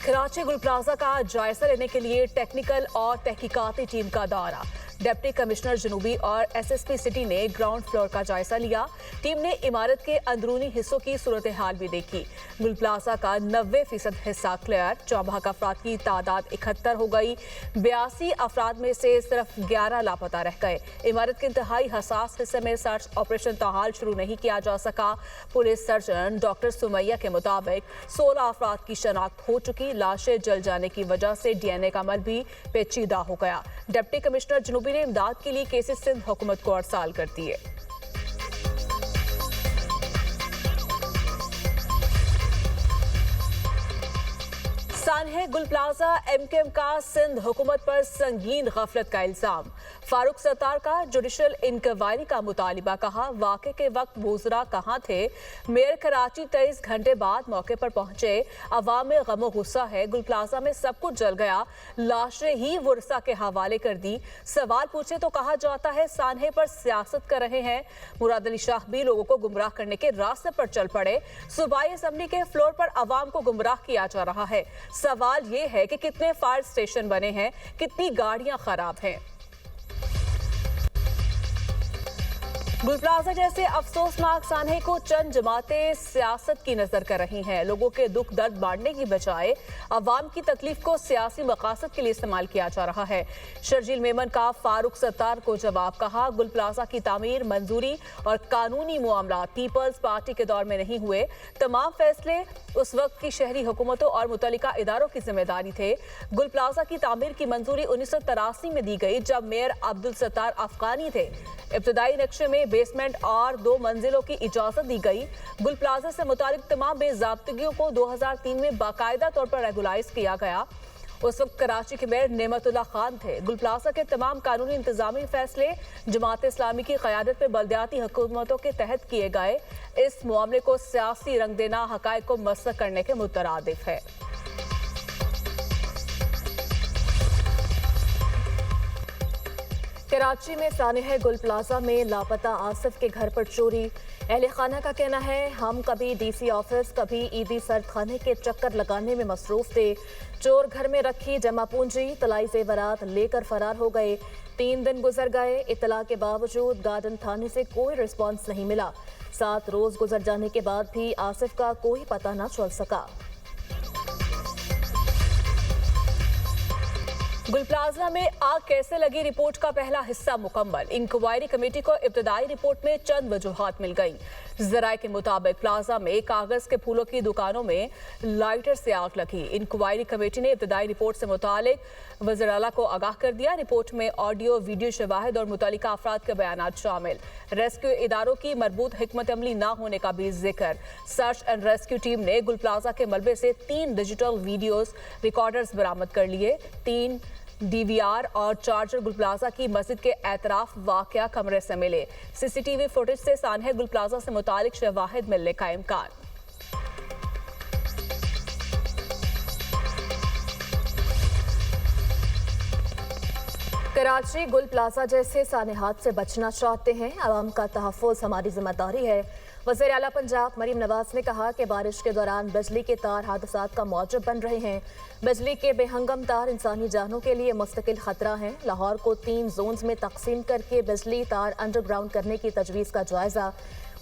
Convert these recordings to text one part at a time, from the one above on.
कराची गुल प्लाजा का जायजा लेने के लिए टेक्निकल और तहकीकाती टीम का दौरा। डिप्टी कमिश्नर जनूबी और एसएसपी सिटी ने ग्राउंड फ्लोर का जायजा लिया। टीम ने इमारत के अंदरूनी हिस्सों की सूरत हाल भी देखी। गुल प्लाजा का 90% हिस्सा क्लियर। 54 अफराद की तादाद 71 हो गई। 82 अफराद में से सिर्फ 11 लापता रह गए। इमारत के इंतहाई हसास हिस्से में सर्च ऑपरेशन ताहाल शुरू नहीं किया जा सका। पुलिस सर्जन डॉक्टर सुमैया के मुताबिक 16 अफराद की शनाख्त हो चुकी। लाशें जल जाने की वजह से डीएनए का अमल भी पेचीदा हो गया। डिप्टी कमिश्नर जनूबी ने इमदाद के लिए केसेस सिंध हुकूमत को अरसाल कर दिए। सानहे गुल प्लाजा एमकेएम का सिंध हुकूमत पर संगीन गफलत का इल्जाम। फारूक सत्तार का जुडिशल इंक्वायरी का मुतालिबा। कहा वाक़े के वक्त वुज़रा कहाँ थे। मेयर कराची 23 घंटे बाद मौके पर पहुंचे। अवाम में गमो गुस्सा है। गुल प्लाजा में सब कुछ जल गया। लाशें ही वर्सा के हवाले कर दी। सवाल पूछे तो कहा जाता है सानहे पर सियासत कर रहे हैं। मुराद अली शाह भी लोगों को गुमराह करने के रास्ते पर चल पड़े। सूबाई असम्बली के फ्लोर पर अवाम को गुमराह किया जा रहा है। सवाल ये है कि कितने फायर स्टेशन बने हैं, कितनी गाड़ियां खराब हैं। गुल प्लाजा जैसे अफसोसनाक सानहे को चंद जमातें सियासत की नजर कर रही हैं। लोगों के दुख दर्द बांटने की बजाय अवाम की तकलीफ को सियासी मकासद के लिए इस्तेमाल किया जा रहा है। शर्जील मेमन का फारूक सत्तार को जवाब। कहा गुल प्लाजा की तामीर, मंजूरी और कानूनी मामला पीपल्स पार्टी के दौर में नहीं हुए। तमाम फैसले उस वक्त की शहरी हुकूमतों और मुतल्लिका इदारों की जिम्मेदारी थे। गुल प्लाजा की तामीर की मंजूरी 1983 में दी गई जब मेयर अब्दुल सत्तार अफगानी थे। इब्तदाई नक्शे में बेसमेंट और 2 मंजिलों की इजाजत दी गई। गुल प्लाजा से मुतालिक तमाम बेज़ाब्तगियों को 2003 में बाकायदा तौर पर रेगुलाइज किया गया। उस वक्त कराची के मेयर नेमतुल्लाह खान थे। गुल प्लाजा के तमाम कानूनी इंतजामी फैसले जमात इस्लामी की क़यादत में बल्दियाती हुकूमतों के तहत किए गए। इस मामले को सियासी रंग देना हक़ाइक़ को मसख़ करने के मुतरादिफ है। कराची में सानहे गुल प्लाजा में लापता आसिफ के घर पर चोरी। अहले खाना का कहना है हम कभी डीसी ऑफिस कभी ईदी सर्द खाने के चक्कर लगाने में मसरूफ थे। चोर घर में रखी जमा पूंजी तलाई जेवरात लेकर फरार हो गए। 3 दिन गुजर गए। इतला के बावजूद गार्डन थाने से कोई रिस्पॉन्स नहीं मिला। 7 रोज गुजर जाने के बाद भी आसिफ का कोई पता न चल सका। गुल प्लाजा में आग कैसे लगी, रिपोर्ट का पहला हिस्सा मुकम्मल। इंक्वायरी कमेटी को इब्तदाई रिपोर्ट में चंद वजूहात मिल गई। जराए के मुताबिक प्लाजा में कागज के फूलों की दुकानों में लाइटर से आग लगी। इंक्वायरी कमेटी ने इब्तदाई रिपोर्ट से मुतालिक वज़ीर आला को आगाह कर दिया। रिपोर्ट में ऑडियो वीडियो शवाहिद और मुतल्लिका अफराद के बयानात शामिल। रेस्क्यू इदारों की मरबूत हिकमत अमली न होने का भी जिक्र। सर्च एंड रेस्क्यू टीम ने गुल प्लाजा के मलबे से 3 डिजिटल वीडियोस रिकॉर्डर्स बरामद कर लिए। 3 डीवीआर और चार्जर गुल प्लाजा की मस्जिद के एतराफ वाक़या कमरे से मिले। सीसीटीवी फुटेज से सानहे गुल प्लाजा से मुतालिक शवाहिद मिलने का इम्कान। कराची गुल प्लाजा जैसे सानहात से बचना चाहते हैं। आवाम का तहफ़्फ़ुज़ हमारी जिम्मेदारी है। वज़ीर आला पंजाब मरीम नवाज ने कहा कि बारिश के दौरान बिजली के तार हादसात का मौजब बन रहे हैं। बिजली के बेहंगम तार इंसानी जानों के लिए मुस्तकिल खतरा हैं। लाहौर को 3 जोन्स में तकसीम करके बिजली तार अंडरग्राउंड करने की तजवीज़ का जायजा।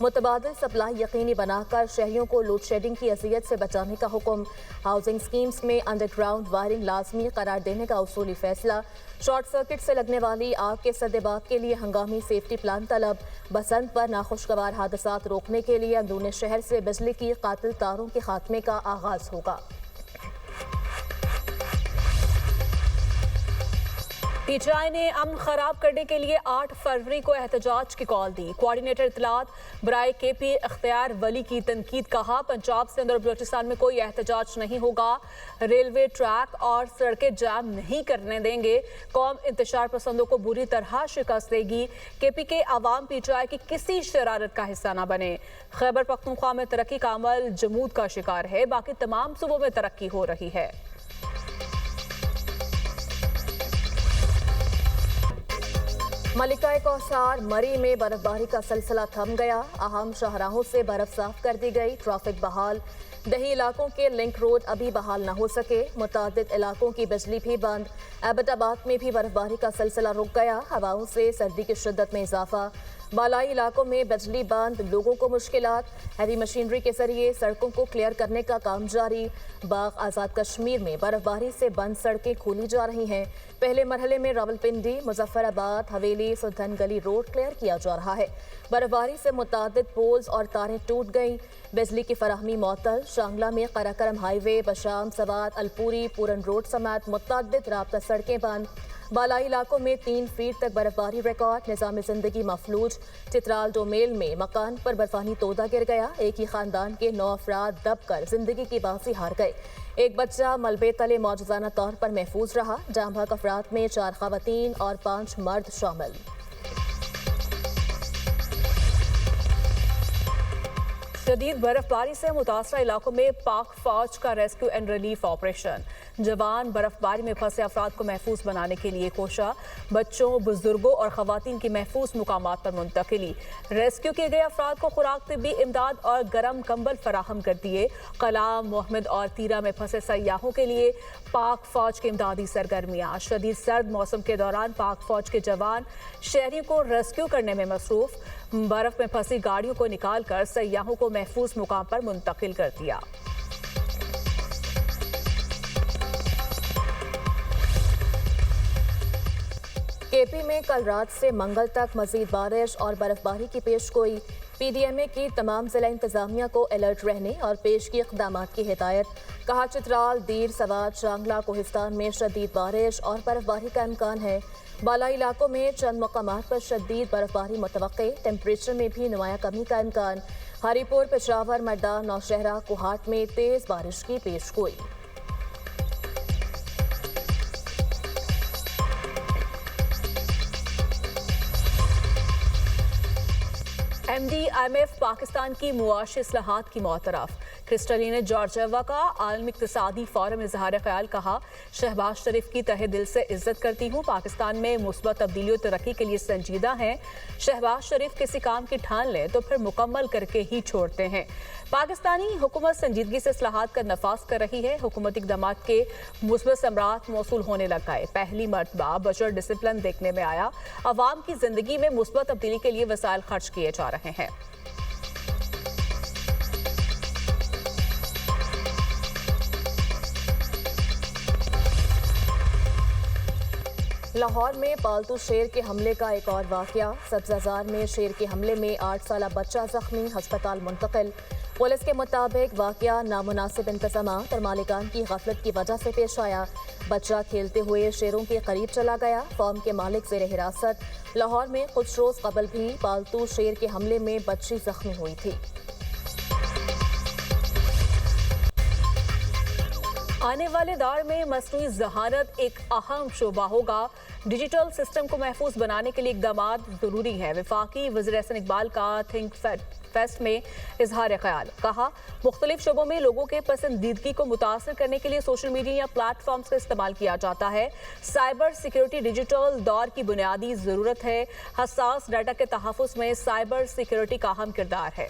मुतबादिल सप्लाई यकीनी बनाकर शहरियों को लोड शेडिंग की अज़ियत से बचाने का हुक्म। हाउसिंग स्कीम्स में अंडरग्राउंड वायरिंग लाजमी करार देने का उसूली फैसला। शॉर्ट सर्किट से लगने वाली आग के सद्देबाब के लिए हंगामी सेफ्टी प्लान तलब। बसंत पर नाखुशगवार हादसात रोकने के लिए अंदरूनी शहर से बिजली की कातिल तारों के खात्मे का आगाज होगा। पीटीआई ने अमन खराब करने के लिए 8 फरवरी को एहतजाज की कॉल दी। कोऑर्डिनेटर इत्तलात बराए केपी इख्तियार वली की तनकीद। कहा पंजाब से अंदर बलूचिस्तान में कोई एहतजाज नहीं होगा। रेलवे ट्रैक और सड़कें जाम नहीं करने देंगे। कौम इंतशार पसंदों को बुरी तरह शिकस्त देगी। केपी के अवाम पीटीआई की किसी शरारत का हिस्सा न बने। खैबर पख्तूनख्वा में तरक्की का अमल जमूद का शिकार है। बाकी तमाम सूबों में तरक्की हो रही है। मलिका कौसार मरी में बर्फबारी का सिलसिला थम गया। अहम शाहराहों से बर्फ साफ कर दी गई। ट्रैफिक बहाल। दही इलाकों के लिंक रोड अभी बहाल न हो सके, मुतादिद इलाकों की बिजली भी बंद। एबटाबाद में भी बर्फबारी का सिलसिला रुक गया, हवाओं से सर्दी की शिद्दत में इजाफा। बालाई इलाकों में बिजली बंद, लोगों को मुश्किलात। हैवी मशीनरी के जरिए सड़कों को क्लियर करने का काम जारी। बाग आज़ाद कश्मीर में बर्फबारी से बंद सड़कें खोली जा रही हैं। पहले मरहले में रावलपिंडी, मुजफ्फराबाद, हवेली, सुल्तान गली रोड क्लियर किया जा रहा है। बर्फबारी से मुतादिद पोल्स और तारें टूट गईं। बिजली की फराहमी मअतल। शांगला में कराकरम हाईवे, बशाम, सवात, अलपुरी, पूरन रोड समेत मुतादिद राब्ता सड़कें बंद। बालाई इलाकों में 3 फीट तक बर्फबारी रिकॉर्ड। निज़ाम ज़िंदगी मफलूज। चित्राल डोमेल में मकान पर बर्फानी तोदा गिर गया। एक ही खानदान के 9 अफराद दब कर जिंदगी की बाजी हार गए। एक बच्चा मलबे तले मौजूदाना तौर पर महफूज रहा। जाम बहक अफराद में 4 खवातीन और 5 मर्द शामिल। शदीद बर्फबारी से मुतासरा इलाकों में पाक फौज का रेस्क्यू एंड रिलीफ ऑपरेशन। जवान बर्फबारी में फंसे अफराद को महफूज बनाने के लिए कोशा। बच्चों, बुजुर्गों और खवातीन की महफूज मुकामात पर मुंतकिली। रेस्क्यू किए गए अफराद को खुराक, तिब्बी इमदाद और गर्म कंबल फराहम कर दिए। कलाम, मोहम्मद और तीरा में फंसे सयाहों के लिए पाक फौज की इमदादी सरगर्मियां। शदीद सर्द मौसम के दौरान पाक फौज के जवान शहरियों को रेस्क्यू करने में मसरूफ। बर्फ में फंसी गाड़ियों को निकालकर सयाहों को महफूज मुकाम पर मुंतकिल कर दिया। केपी में कल रात से मंगल तक मजीद बारिश और बर्फबारी की पेशगोई। पीडीएमए की तमाम जिला इंतजामिया को अलर्ट रहने और पेश की इक़दामात की हिदायत। कहा चित्राल, दीर, सवात, शांगला, कोहिस्तान में शदीद बारिश और बर्फबारी का इम्कान है। बालाई इलाकों में चंद मकामात पर शदीद बर्फबारी मुतवक्के। टेम्परेचर में भी नुमाया कमी का इम्कान। हरीपुर, पेशावर, मर्दा, नौशहरा, कोहाट में तेज बारिश की पेशगोई। MD-IMF पाकिस्तान की मुआशी इस्लाहात की मौतरफ। क्रिस्टली ने जॉर्जिया का आलमी इक़्तिसादी फोरम में इज़हार ख्याल कहा, शहबाज शरीफ की तहे दिल से इज्जत करती हूँ। पाकिस्तान में मुस्बत तब्दीली और तरक्की के लिए संजीदा हैं। शहबाज शरीफ किसी काम की ठान लें तो फिर मुकम्मल करके ही छोड़ते हैं। पाकिस्तानी हुकूमत संजीदगी से इस्लाहात का नफाज कर रही है। हुकूमती इक़दामात के मुस्बत समरात मौसूल होने लग गए। पहली मरतबा बजट डिसिप्लिन देखने में आया। अवाम की जिंदगी में मुस्बत तब्दीली के लिए वसाइल खर्च किए जा रहे हैं। लाहौर में पालतू शेर के हमले का एक और वाकया। सब्जाजार में शेर के हमले में 8 साला बच्चा जख्मी, अस्पताल मुंतकिल। पुलिस के मुताबिक वाकया नामुनासिब इंतजामात और मालिकान की गफलत की वजह से पेश आया। बच्चा खेलते हुए शेरों के करीब चला गया। फार्म के मालिक ज़ेर हिरासत। लाहौर में कुछ रोज कबल भी पालतू शेर के हमले में बच्ची जख्मी हुई थी। आने वाले दौर में मसनूई ज़हानत एक अहम शोबा होगा। डिजिटल सिस्टम को महफूज बनाने के लिए इक़दामात ज़रूरी है। वफाकी वज़ीर एहसन इकबाल का थिंक फेस्ट में इजहार ख्याल। कहा, मुख्तलिफ शोबों में लोगों के पसंदीदगी को मुतासर करने के लिए सोशल मीडिया या प्लेटफॉर्म्स का इस्तेमाल किया जाता है। साइबर सिक्योरिटी डिजिटल दौर की बुनियादी ज़रूरत है। हसास डाटा के तहफ़्फ़ुज़ में साइबर सिक्योरिटी का अहम किरदार है।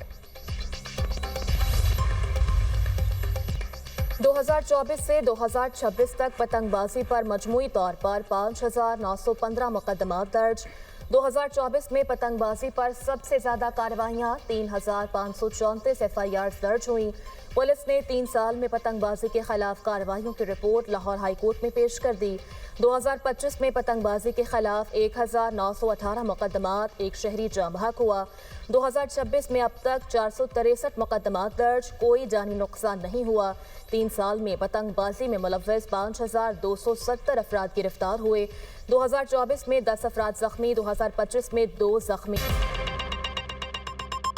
2024 से 2026 तक पतंगबाजी पर मजमूई तौर पर 5,915 मुकदमात दर्ज। 2024 में पतंगबाजी पर सबसे ज्यादा कार्रवाइयां 3,534 FIR दर्ज हुई। पुलिस ने 3 साल में पतंगबाजी के खिलाफ कार्रवाइयों की रिपोर्ट लाहौर हाई कोर्ट में पेश कर दी। 2025 में पतंगबाजी के खिलाफ 1,918 मुकदमात, एक शहरी जाम बहक हुआ। 2026 में अब तक 463 मुकदमात दर्ज, कोई जानी नुकसान नहीं हुआ। 3 साल में पतंगबाजी में मुलव्वस 5,270 अफराद गिरफ्तार हुए। 2024 में 10 अफराद जख्मी, 2025 में 2 जख्मी।